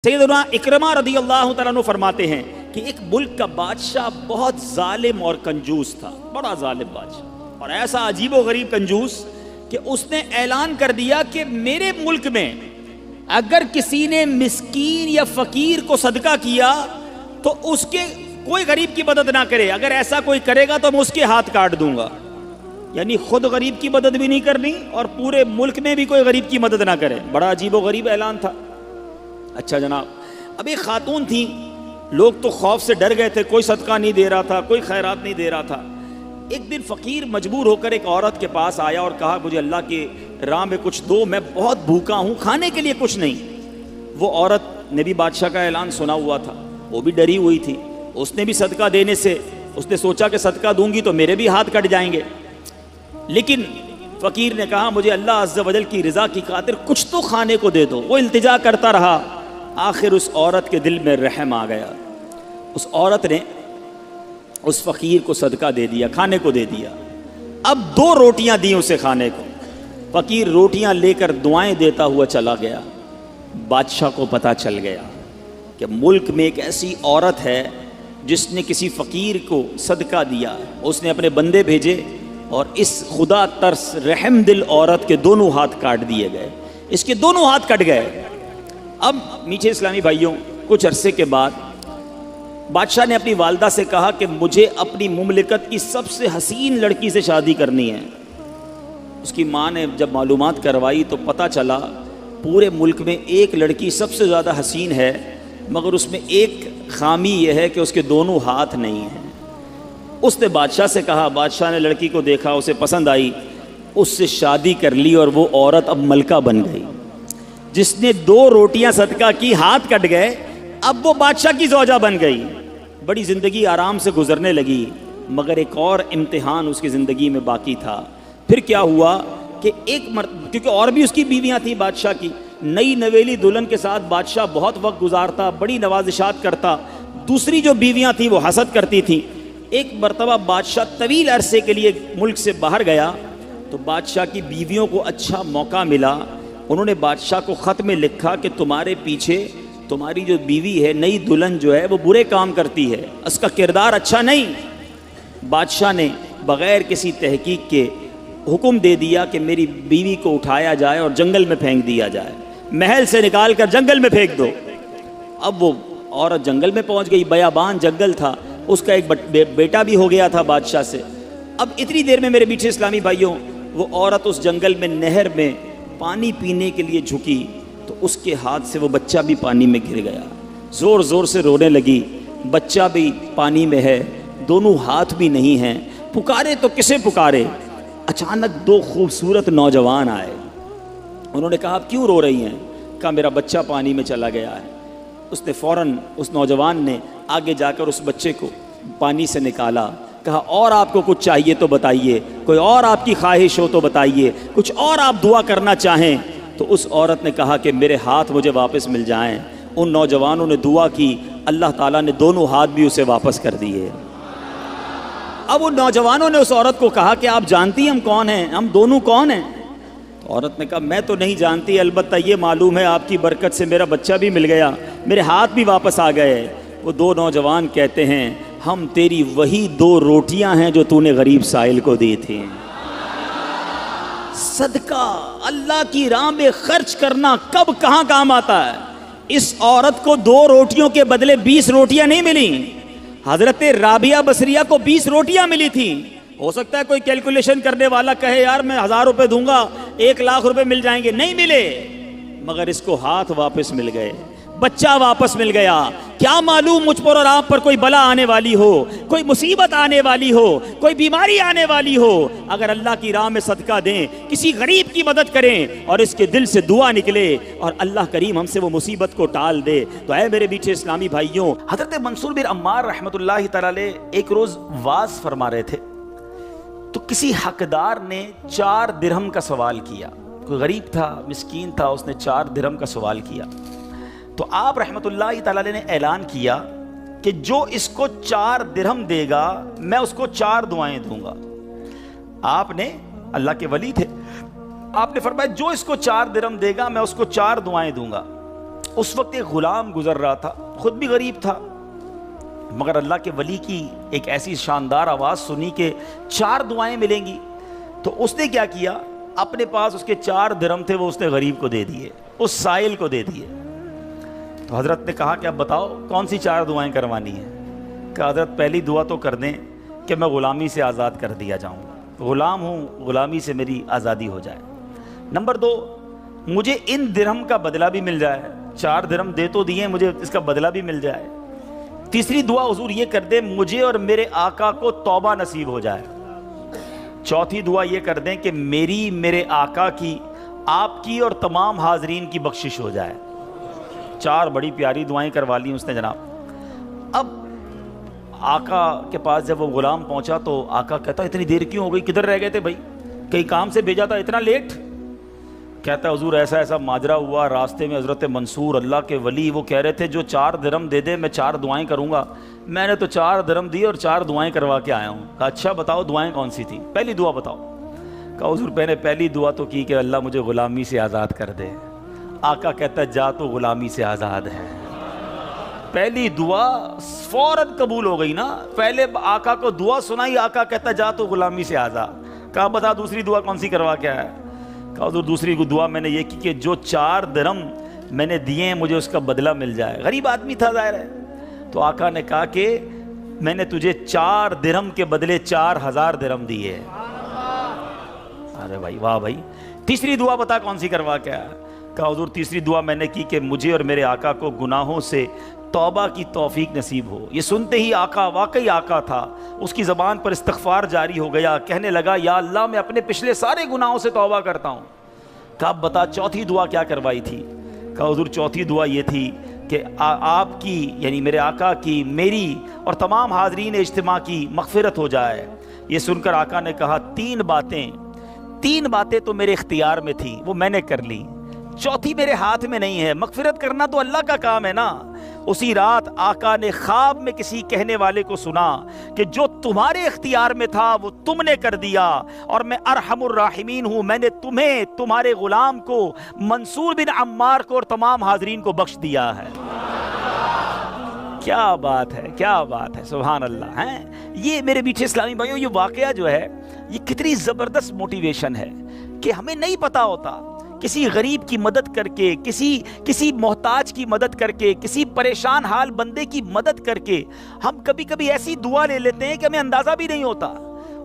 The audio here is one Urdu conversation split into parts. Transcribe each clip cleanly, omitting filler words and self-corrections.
سیدنا اکرمہ رضی اللہ تعالیٰ عنہ فرماتے ہیں کہ ایک ملک کا بادشاہ بہت ظالم اور کنجوس تھا، بڑا ظالم بادشاہ، اور ایسا عجیب و غریب کنجوس کہ اس نے اعلان کر دیا کہ میرے ملک میں اگر کسی نے مسکین یا فقیر کو صدقہ کیا تو اس کے کوئی غریب کی مدد نہ کرے، اگر ایسا کوئی کرے گا تو میں اس کے ہاتھ کاٹ دوں گا۔ یعنی خود غریب کی مدد بھی نہیں کرنی اور پورے ملک میں بھی کوئی غریب کی مدد نہ کرے۔ بڑا عجیب و غریب اعلان تھا۔ اچھا جناب، اب ایک خاتون تھی، لوگ تو خوف سے ڈر گئے تھے، کوئی صدقہ نہیں دے رہا تھا، کوئی خیرات نہیں دے رہا تھا۔ ایک دن فقیر مجبور ہو کر ایک عورت کے پاس آیا اور کہا مجھے اللہ کی راہ میں کچھ دو، میں بہت بھوکا ہوں، کھانے کے لیے کچھ نہیں۔ وہ عورت نے بھی بادشاہ کا اعلان سنا ہوا تھا، وہ بھی ڈری ہوئی تھی، اس نے بھی صدقہ دینے سے اس نے سوچا کہ صدقہ دوں گی تو میرے بھی ہاتھ کٹ جائیں گے، لیکن فقیر نے کہا مجھے اللہ عز و جل کی رضا کی خاطر کچھ تو کھانے کو دے دو۔ وہ التجا کرتا رہا، آخر اس عورت کے دل میں رحم آ گیا، اس عورت نے اس فقیر کو صدقہ دے دیا، کھانے کو دے دیا۔ اب 2 روٹیاں دی اسے کھانے کو، فقیر روٹیاں لے کر دعائیں دیتا ہوا چلا گیا۔ بادشاہ کو پتہ چل گیا کہ ملک میں ایک ایسی عورت ہے جس نے کسی فقیر کو صدقہ دیا۔ اس نے اپنے بندے بھیجے اور اس خدا ترس رحم دل عورت کے دونوں ہاتھ کاٹ دیے گئے، اس کے دونوں ہاتھ کٹ گئے۔ اب میٹھے اسلامی بھائیوں، کچھ عرصے کے بعد بادشاہ نے اپنی والدہ سے کہا کہ مجھے اپنی مملکت کی سب سے حسین لڑکی سے شادی کرنی ہے۔ اس کی ماں نے جب معلومات کروائی تو پتہ چلا پورے ملک میں ایک لڑکی سب سے زیادہ حسین ہے، مگر اس میں ایک خامی یہ ہے کہ اس کے دونوں ہاتھ نہیں ہیں۔ اس نے بادشاہ سے کہا، بادشاہ نے لڑکی کو دیکھا، اسے پسند آئی، اس سے شادی کر لی اور وہ عورت اب ملکہ بن گئی۔ جس نے 2 روٹیاں صدقہ کی، ہاتھ کٹ گئے، اب وہ بادشاہ کی زوجہ بن گئی۔ بڑی زندگی آرام سے گزرنے لگی، مگر ایک اور امتحان اس کی زندگی میں باقی تھا۔ پھر کیا ہوا کہ کیونکہ اور بھی اس کی بیویاں تھیں بادشاہ کی، نئی نویلی دلہن کے ساتھ بادشاہ بہت وقت گزارتا، بڑی نوازشات کرتا، دوسری جو بیویاں تھیں وہ حسد کرتی تھیں۔ ایک مرتبہ بادشاہ طویل عرصے کے لیے ملک سے باہر گیا تو بادشاہ کی بیویوں کو اچھا موقع ملا، انہوں نے بادشاہ کو خط میں لکھا کہ تمہارے پیچھے تمہاری جو بیوی ہے، نئی دلہن جو ہے، وہ برے کام کرتی ہے، اس کا کردار اچھا نہیں۔ بادشاہ نے بغیر کسی تحقیق کے حکم دے دیا کہ میری بیوی کو اٹھایا جائے اور جنگل میں پھینک دیا جائے، محل سے نکال کر جنگل میں پھینک دو۔ اب وہ عورت جنگل میں پہنچ گئی، بیابان جنگل تھا، اس کا ایک بیٹا بھی ہو گیا تھا بادشاہ سے۔ اب اتنی دیر میں میرے میٹھے اسلامی بھائیوں، وہ عورت اس جنگل میں نہر میں پانی پینے کے لیے جھکی تو اس کے ہاتھ سے وہ بچہ بھی پانی میں گر گیا، زور زور سے رونے لگی، بچہ بھی پانی میں ہے، دونوں ہاتھ بھی نہیں ہیں، پکارے تو کسے پکارے؟ اچانک 2 خوبصورت نوجوان آئے، انہوں نے کہا آپ کیوں رو رہی ہیں؟ کہا میرا بچہ پانی میں چلا گیا ہے۔ اس نے فوراً اس نوجوان نے آگے جا کر اس بچے کو پانی سے نکالا، کہا اور آپ کو کچھ چاہیے تو بتائیے، کوئی اور آپ کی خواہش ہو تو بتائیے، کچھ اور آپ دعا کرنا چاہیں تو۔ اس عورت نے کہا کہ میرے ہاتھ مجھے واپس مل جائیں۔ ان نوجوانوں نے دعا کی، اللہ تعالیٰ نے دونوں ہاتھ بھی اسے واپس کر دیے۔ اب ان نوجوانوں نے اس عورت کو کہا کہ آپ جانتی ہیں ہم کون ہیں، ہم دونوں کون ہیں؟ تو عورت نے کہا میں تو نہیں جانتی، البتہ یہ معلوم ہے آپ کی برکت سے میرا بچہ بھی مل گیا، میرے ہاتھ بھی واپس آ گئے۔ وہ 2 نوجوان کہتے ہیں ہم تیری وہی 2 روٹیاں ہیں جو تو نے غریب سائل کو دی تھی۔ صدقہ اللہ کی راہ میں خرچ کرنا کب کہاں کام آتا ہے۔ اس عورت کو 2 روٹیوں کے بدلے 20 روٹیاں نہیں ملیں، حضرت رابعہ بصریہ کو 20 روٹیاں ملی تھیں۔ ہو سکتا ہے کوئی کیلکولیشن کرنے والا کہے یار میں 1000 روپے دوں گا 1 لاکھ روپے مل جائیں گے، نہیں ملے، مگر اس کو ہاتھ واپس مل گئے، بچہ واپس مل گیا۔ کیا معلوم مجھ پر اور آپ پر کوئی بلا آنے والی ہو، کوئی مصیبت آنے والی ہو، کوئی بیماری آنے والی ہو، اگر اللہ کی راہ میں صدقہ دیں، کسی غریب کی مدد کریں اور اس کے دل سے دعا نکلے اور اللہ کریم ہم سے وہ مصیبت کو ٹال دے تو اے میرے میٹھے اسلامی بھائیوں، حضرت منصور بن عمار رحمۃ اللہ تعالی علیہ ایک روز واز فرما رہے تھے تو کسی حقدار نے 4 درہم کا سوال کیا۔ کوئی غریب تھا، مسکین تھا، اس نے 4 درہم کا سوال کیا تو آپ رحمۃ اللہ تعالی علیہ نے اعلان کیا کہ جو اس کو 4 درہم دے گا میں اس کو 4 دعائیں دوں گا۔ آپ نے، اللہ کے ولی تھے، آپ نے فرمایا جو اس کو 4 درہم دے گا میں اس کو 4 دعائیں دوں گا۔ اس وقت ایک غلام گزر رہا تھا، خود بھی غریب تھا، مگر اللہ کے ولی کی ایک ایسی شاندار آواز سنی کہ 4 دعائیں ملیں گی، تو اس نے کیا کیا، اپنے پاس اس کے 4 درہم تھے، وہ اس نے غریب کو دے دیے، اس سائل کو دے دیے۔ تو حضرت نے کہا کہ اب بتاؤ کون سی 4 دعائیں کروانی ہیں؟ کہ حضرت پہلی دعا تو کر دیں کہ میں غلامی سے آزاد کر دیا جاؤں، غلام ہوں، غلامی سے میری آزادی ہو جائے۔ نمبر 2، مجھے ان درہم کا بدلہ بھی مل جائے، 4 درہم دے تو دیے، مجھے اس کا بدلہ بھی مل جائے۔ تیسری دعا حضور یہ کر دیں مجھے اور میرے آقا کو توبہ نصیب ہو جائے۔ چوتھی دعا یہ کر دیں کہ میری، میرے آقا کی، آپ کی اور تمام حاضرین کی بخشش ہو جائے۔ 4 بڑی پیاری دعائیں کروا لی اس نے جناب۔ اب آقا کے پاس جب وہ غلام پہنچا تو آقا کہتا اتنی دیر کیوں ہو گئی، کدھر رہ گئے تھے بھائی، کئی کام سے بھیجا تھا، اتنا لیٹ؟ کہتا ہے حضور ایسا ایسا ماجرا ہوا، راستے میں حضرت منصور اللہ کے ولی وہ کہہ رہے تھے جو 4 درہم دے دے میں 4 دعائیں کروں گا، میں نے تو 4 درہم دی اور 4 دعائیں کروا کے آیا ہوں۔ کہا اچھا بتاؤ دعائیں کون سی تھیں، پہلی دعا بتاؤ۔ کہا حضور میں نے پہلی دعا تو کی کہ اللہ مجھے غلامی سے آزاد کر دے۔ آقا کہتا ہے جا تو غلامی سے آزاد ہے۔ پہلی دعا فوراً قبول ہو گئی نا، پہلے آقا کو دعا سنائی، آقا کہتا ہے جا تو غلامی سے آزاد۔ کہا بتا دوسری دعا کون سی کروا کے آیا؟ کہا حضور دوسری دعا میں نے یہ کی کہ جو 4 درہم میں نے دیے ہیں مجھے اس کا بدلہ مل جائے۔ غریب آدمی تھا ظاہر ہے، تو آقا نے کہا کہ میں نے تجھے 4 درہم کے بدلے 4000 درہم دیے۔ ارے بھائی واہ بھائی، تیسری دعا بتا کون سی کروا کے آیا؟ کہا حضور تیسری دعا میں نے کی کہ مجھے اور میرے آقا کو گناہوں سے توبہ کی توفیق نصیب ہو۔ یہ سنتے ہی آقا واقعی آقا تھا، اس کی زبان پر استغفار جاری ہو گیا، کہنے لگا یا اللہ میں اپنے پچھلے سارے گناہوں سے توبہ کرتا ہوں۔ کہا اب بتا چوتھی دعا کیا کروائی تھی؟ کہا حضور چوتھی دعا یہ تھی کہ آپ کی یعنی میرے آقا کی، میری اور تمام حاضرین اجتماع کی مغفرت ہو جائے۔ یہ سن کر آقا نے کہا 3 باتیں تو میرے اختیار میں تھیں، وہ میں نے کر لی، چوتھی میرے ہاتھ میں نہیں ہے، مغفرت کرنا تو اللہ کا کام ہے نا۔ اسی رات آقا نے خواب میں کسی کہنے والے کو سنا کہ جو تمہارے اختیار میں تھا وہ تم نے کر دیا، اور میں ارحم الراحمین ہوں، میں نے تمہیں، تمہارے غلام کو، منصور بن عمار کو اور تمام حاضرین کو بخش دیا ہے۔ کیا بات ہے، کیا بات ہے، سبحان اللہ ہے۔ یہ میرے میٹھے اسلامی بھائیوں، یہ واقعہ جو ہے یہ کتنی زبردست موٹیویشن ہے کہ ہمیں نہیں پتا ہوتا، کسی غریب کی مدد کر کے، کسی محتاج کی مدد کر کے، کسی پریشان حال بندے کی مدد کر کے ہم کبھی کبھی ایسی دعا لے لیتے ہیں کہ ہمیں اندازہ بھی نہیں ہوتا،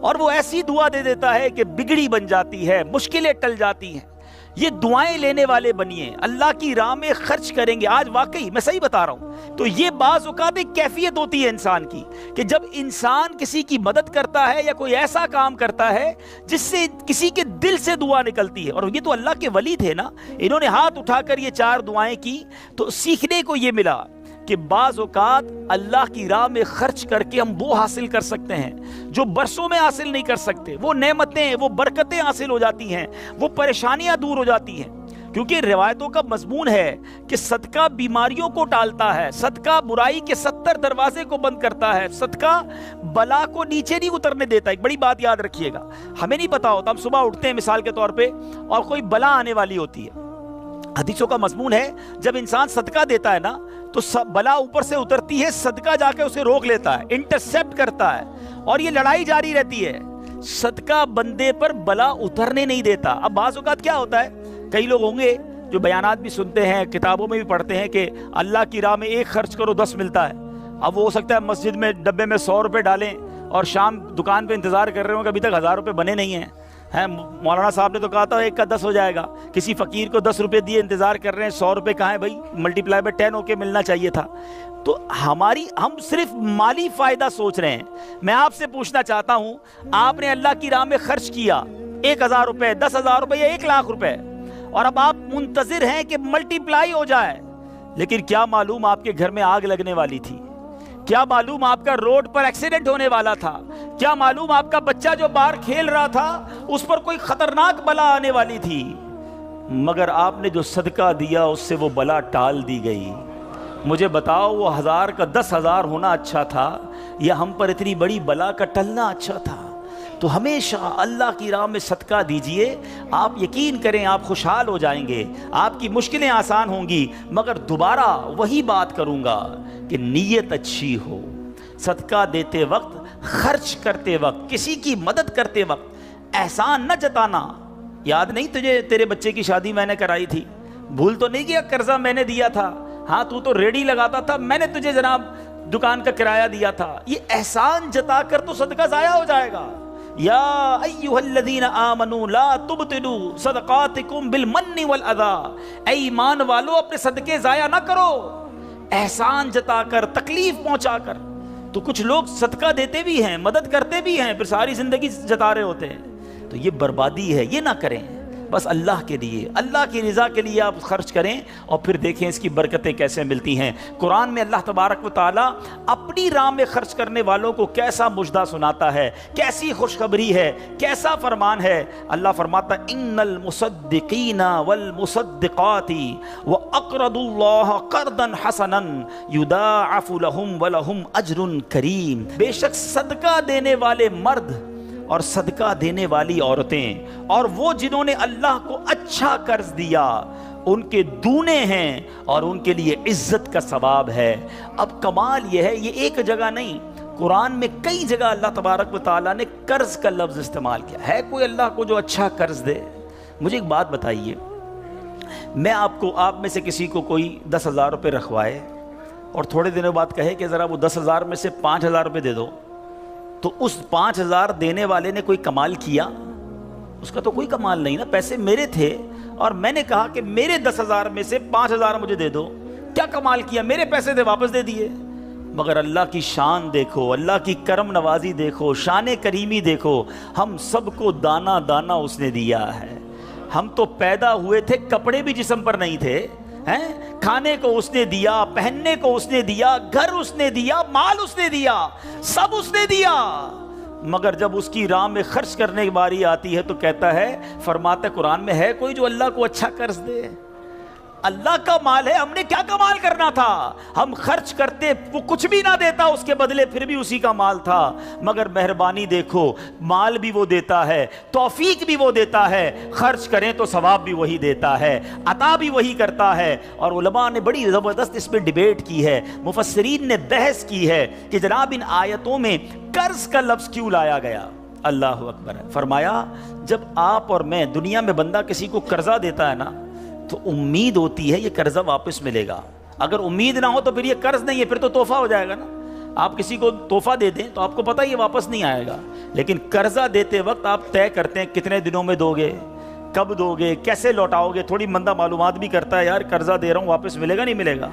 اور وہ ایسی دعا دے دیتا ہے کہ بگڑی بن جاتی ہے، مشکلیں ٹل جاتی ہیں۔ یہ دعائیں لینے والے بنیے، اللہ کی راہ میں خرچ کریں گے۔ آج واقعی میں صحیح بتا رہا ہوں، تو یہ بعض اوقات ایک کیفیت ہوتی ہے انسان کی کہ جب انسان کسی کی مدد کرتا ہے یا کوئی ایسا کام کرتا ہے جس سے کسی کے دل سے دعا نکلتی ہے، اور یہ تو اللہ کے ولی تھے نا، انہوں نے ہاتھ اٹھا کر یہ 4 دعائیں کی، تو سیکھنے کو یہ ملا کہ بعض اوقات اللہ کی راہ میں خرچ کر کے ہم وہ حاصل کر سکتے ہیں جو برسوں میں حاصل نہیں کر سکتے، وہ نعمتیں، وہ برکتیں حاصل ہو جاتی ہیں، وہ پریشانیاں دور ہو جاتی ہیں۔ کیونکہ روایتوں کا مضمون ہے کہ صدقہ بیماریوں کو ٹالتا ہے، صدقہ برائی کے 70 دروازے کو بند کرتا ہے، صدقہ بلا کو نیچے نہیں اترنے دیتا۔ ایک بڑی بات یاد رکھیے گا، ہمیں نہیں پتا ہوتا، ہم صبح اٹھتے ہیں مثال کے طور پہ اور کوئی بلا آنے والی ہوتی ہے، حدیثوں کا مضمون ہے جب انسان صدقہ دیتا ہے نا تو بلا اوپر سے اترتی ہے، صدقہ جا کے اسے روک لیتا ہے، انٹرسیپٹ کرتا ہے، اور یہ لڑائی جاری رہتی ہے، صدقہ بندے پر بلا اترنے نہیں دیتا۔ اب بعض اوقات کیا ہوتا ہے، کئی لوگ ہوں گے جو بیانات بھی سنتے ہیں، کتابوں میں بھی پڑھتے ہیں کہ اللہ کی راہ میں 1 خرچ کرو 10 ملتا ہے۔ اب وہ ہو سکتا ہے مسجد میں ڈبے میں 100 روپے ڈالیں اور شام دکان پہ انتظار کر رہے ہوں کہ ابھی تک 1000 روپے بنے نہیں ہیں۔ مولانا صاحب نے تو کہا تھا 1 کا 10 ہو جائے گا، کسی فقیر کو 10 روپے دیے انتظار کر رہے ہیں، 100 روپے کہاں ہے بھائی، ملٹی پلائی بائی 10 ہو کے ملنا چاہیے تھا۔ تو ہم صرف مالی فائدہ سوچ رہے ہیں۔ میں آپ سے پوچھنا چاہتا ہوں، آپ نے اللہ کی راہ میں خرچ کیا 1000 روپے، 10,000 روپے یا 1,00,000 روپے، اور اب آپ منتظر ہیں کہ ملٹی پلائی ہو جائے، لیکن کیا معلوم آپ کے گھر میں آگ لگنے والی تھی، کیا معلوم آپ کا روڈ پر ایکسیڈنٹ ہونے والا تھا، کیا معلوم آپ کا بچہ جو باہر کھیل رہا تھا اس پر کوئی خطرناک بلا آنے والی تھی، مگر آپ نے جو صدقہ دیا اس سے وہ بلا ٹال دی گئی۔ مجھے بتاؤ وہ 1000 کا 10,000 ہونا اچھا تھا یا ہم پر اتنی بڑی بلا کا ٹلنا اچھا تھا؟ تو ہمیشہ اللہ کی راہ میں صدقہ دیجئے، آپ یقین کریں آپ خوشحال ہو جائیں گے، آپ کی مشکلیں آسان ہوں گی، مگر دوبارہ وہی بات کروں گا کہ نیت اچھی ہو، صدقہ دیتے وقت، خرچ کرتے وقت، کسی کی مدد کرتے وقت احسان نہ جتانا۔ یاد نہیں تجھے تیرے بچے کی شادی میں نے کرائی تھی؟ بھول تو نہیں گیا قرضہ میں نے دیا تھا؟ ہاں تو ریڈی لگاتا تھا، میں نے تجھے جناب دکان کا کرایہ دیا تھا۔ یہ احسان جتا کر تو صدقہ ضائع ہو جائے گا۔ یا ایھا الذین آمنوا لا تبطلوا صدقاتکم بالمن والاذی، اے ایمان والو اپنے صدقے ضائع نہ کرو احسان جتا کر، تکلیف پہنچا کر۔ تو کچھ لوگ صدقہ دیتے بھی ہیں، مدد کرتے بھی ہیں، پھر ساری زندگی جتا رہے ہوتے ہیں، تو یہ بربادی ہے، یہ نہ کریں۔ بس اللہ کے لیے، اللہ کی رضا کے لیے آپ خرچ کریں اور پھر دیکھیں اس کی برکتیں کیسے ملتی ہیں۔ قرآن میں اللہ تبارک و تعالیٰ اپنی راہ میں خرچ کرنے والوں کو کیسا مژدہ سناتا ہے، کیسی خوشخبری ہے، کیسا فرمان ہے۔ اللہ فرماتا ہے ان المصدقین والمصدقات واقرضوا اللہ قرضا حسنا یضاعف لهم ولهم اجر کریم، بے شک صدقہ دینے والے مرد اور صدقہ دینے والی عورتیں اور وہ جنہوں نے اللہ کو اچھا قرض دیا، ان کے دونے ہیں اور ان کے لیے عزت کا ثواب ہے۔ اب کمال یہ ہے، یہ ایک جگہ نہیں، قرآن میں کئی جگہ اللہ تبارک و تعالیٰ نے قرض کا لفظ استعمال کیا ہے۔ کوئی اللہ کو جو اچھا قرض دے؟ مجھے ایک بات بتائیے، میں آپ میں سے کسی کو کوئی 10,000 روپے رکھوائے اور تھوڑے دنوں بعد کہے کہ ذرا وہ 10,000 میں سے 5,000 روپے دے دو، تو اس 5,000 دینے والے نے کوئی کمال کیا؟ اس کا تو کوئی کمال نہیں نا، پیسے میرے تھے اور میں نے کہا کہ میرے 10,000 میں سے 5,000 مجھے دے دو، کیا کمال کیا؟ میرے پیسے تھے واپس دے دیے۔ مگر اللہ کی شان دیکھو، اللہ کی کرم نوازی دیکھو، شان کریمی دیکھو، ہم سب کو دانا دانا اس نے دیا ہے۔ ہم تو پیدا ہوئے تھے، کپڑے بھی جسم پر نہیں تھے، کھانے کو اس نے دیا، پہننے کو اس نے دیا، گھر اس نے دیا، مال اس نے دیا، سب اس نے دیا، مگر جب اس کی راہ میں خرچ کرنے کی باری آتی ہے تو کہتا ہے، فرماتا ہے قرآن میں، ہے کوئی جو اللہ کو اچھا قرض دے؟ اللہ کا مال ہے، ہم نے کیا کمال کرنا تھا؟ ہم خرچ کرتے، وہ کچھ بھی نہ دیتا اس کے بدلے، پھر بھی اسی کا مال تھا، مگر مہربانی دیکھو، مال بھی وہ دیتا ہے، توفیق بھی وہ دیتا ہے، خرچ کریں تو ثواب بھی وہی دیتا ہے، عطا بھی وہی کرتا ہے۔ اور علماء نے بڑی زبردست اس پہ ڈیبیٹ کی ہے، مفسرین نے بحث کی ہے کہ جناب ان آیتوں میں قرض کا لفظ کیوں لایا گیا؟ اللہ اکبر ہے۔ فرمایا جب آپ اور میں، دنیا میں بندہ کسی کو قرضہ دیتا ہے نا تو امید ہوتی ہے یہ قرضہ واپس ملے گا، اگر امید نہ ہو تو پھر یہ قرض نہیں ہے، پھر تو تحفہ ہو جائے گا نا۔ آپ کسی کو تحفہ دے دیں تو آپ کو پتہ یہ واپس نہیں آئے گا، لیکن قرضہ دیتے وقت آپ طے کرتے ہیں کتنے دنوں میں دو گے، کب دو گے، کیسے لوٹاؤ گے، تھوڑی بندہ معلومات بھی کرتا ہے، یار قرضہ دے رہا ہوں واپس ملے گا نہیں ملے گا۔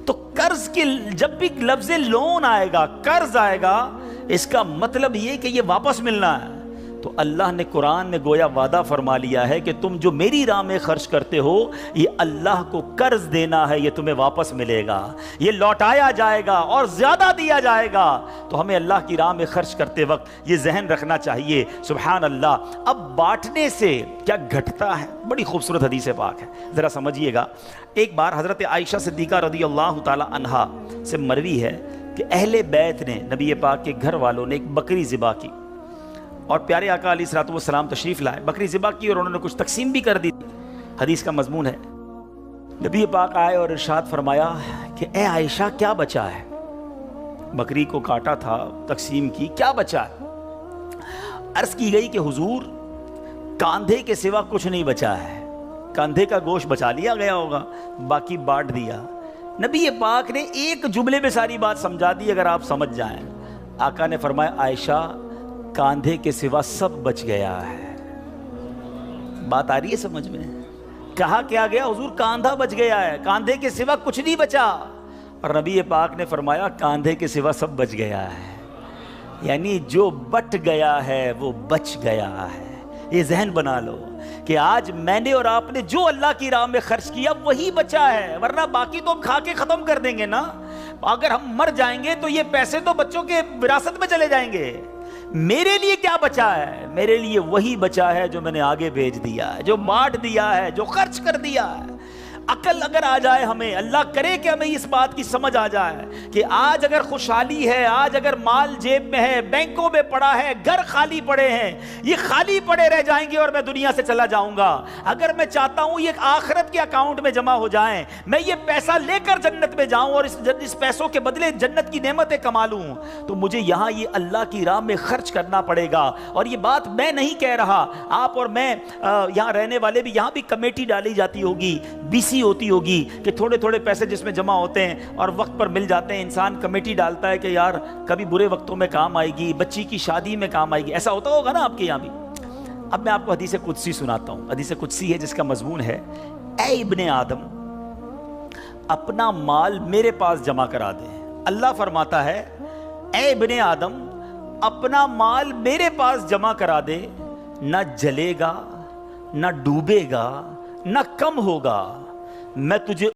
تو قرض کے جب بھی لفظ لون آئے گا، قرض آئے گا، اس کا مطلب یہ کہ یہ واپس ملنا ہے۔ تو اللہ نے قرآن میں گویا وعدہ فرما لیا ہے کہ تم جو میری راہ میں خرچ کرتے ہو، یہ اللہ کو قرض دینا ہے، یہ تمہیں واپس ملے گا، یہ لوٹایا جائے گا اور زیادہ دیا جائے گا۔ تو ہمیں اللہ کی راہ میں خرچ کرتے وقت یہ ذہن رکھنا چاہیے۔ سبحان اللہ۔ اب بانٹنے سے کیا گھٹتا ہے؟ بڑی خوبصورت حدیث پاک ہے، ذرا سمجھیے گا۔ ایک بار حضرت عائشہ صدیقہ رضی اللہ تعالی عنہا سے مروی ہے کہ اہل بیت نے، نبی پاک کے گھر والوں نے ایک بکری ذبح کی اور پیارے آقا علیہ الصلوۃ والسلام تشریف لائے، بکری ذبح کی اور انہوں نے کچھ تقسیم بھی کر دی۔ حدیث کا مضمون ہے، نبی پاک آئے اور ارشاد فرمایا کہ اے عائشہ کیا بچا ہے؟ بکری کو کاٹا تھا، تقسیم کی، کیا بچا ہے؟ عرض کی گئی کہ حضور کاندھے کے سوا کچھ نہیں بچا ہے، کاندھے کا گوشت بچا لیا گیا ہوگا، باقی بانٹ دیا۔ نبی پاک نے ایک جملے میں ساری بات سمجھا دی، اگر آپ سمجھ جائیں۔ آقا نے فرمایا عائشہ کاندھے کے سوا سب بچ گیا ہے۔ بات آ رہی ہے سمجھ میں؟ کہا کیا گیا؟ حضور کاندھا بچ گیا ہے، کاندھے کے سوا کچھ نہیں بچا، اور نبی پاک نے فرمایا کاندھے کے سوا سب بچ گیا ہے، یعنی جو بٹ گیا ہے وہ بچ گیا ہے۔ یہ ذہن بنا لو کہ آج میں نے اور آپ نے جو اللہ کی راہ میں خرچ کیا وہی بچا ہے، ورنہ باقی تو ہم کھا کے ختم کر دیں گے نا۔ اگر ہم مر جائیں گے تو یہ پیسے تو بچوں کے وراثت میں چلے جائیں گے۔ میرے لیے کیا بچا ہے؟ میرے لیے وہی بچا ہے جو میں نے آگے بھیج دیا ہے، جو بانٹ دیا ہے، جو خرچ کر دیا ہے۔ عقل اگر آ جائے ہمیں، اللہ کرے کہ ہمیں اس بات کی سمجھ آ جائے کہ آج اگر خوشحالی ہے، آج اگر مال جیب میں ہے، بینکوں میں پڑا ہے، گھر خالی پڑے ہیں، یہ خالی پڑے رہ جائیں گے اور میں دنیا سے چلا جاؤں گا۔ اگر میں چاہتا ہوں یہ آخرت کے اکاؤنٹ میں جمع ہو جائیں، میں یہ پیسہ لے کر جنت میں جاؤں اور اس پیسوں کے بدلے جنت کی نعمتیں کما لوں، تو مجھے یہاں یہ اللہ کی راہ میں خرچ کرنا پڑے گا۔ اور یہ بات میں نہیں کہہ رہا، آپ اور میں یہاں رہنے والے بھی، یہاں بھی کمیٹی ڈالی جاتی ہوگی، BC ہوتی ہوگی کہ تھوڑے تھوڑے پیسے جس میں جمع ہوتے ہیں اور وقت پر مل جاتے ہیں، انسان کمیٹی ڈالتا ہے کہ یار کبھی برے وقتوں میں کام آئے گی، بچی کی شادی میں کام آئے گی۔ ایسا ہوتا ہوگا نا آپ کے یہاں بھی۔ اب میں آپ کو حدیث قدسی سناتا ہوں۔ حدیث قدسی ہے جس کا مضمون ہے، اے ابن آدم اپنا مال میرے پاس جمع کرا دے۔ اللہ فرماتا ہے، اے ابن آدم اپنا مال میرے پاس جمع کرا دے، نہ جلے گا، نہ ڈوبے گا، نہ کم ہوگا، میں تجھے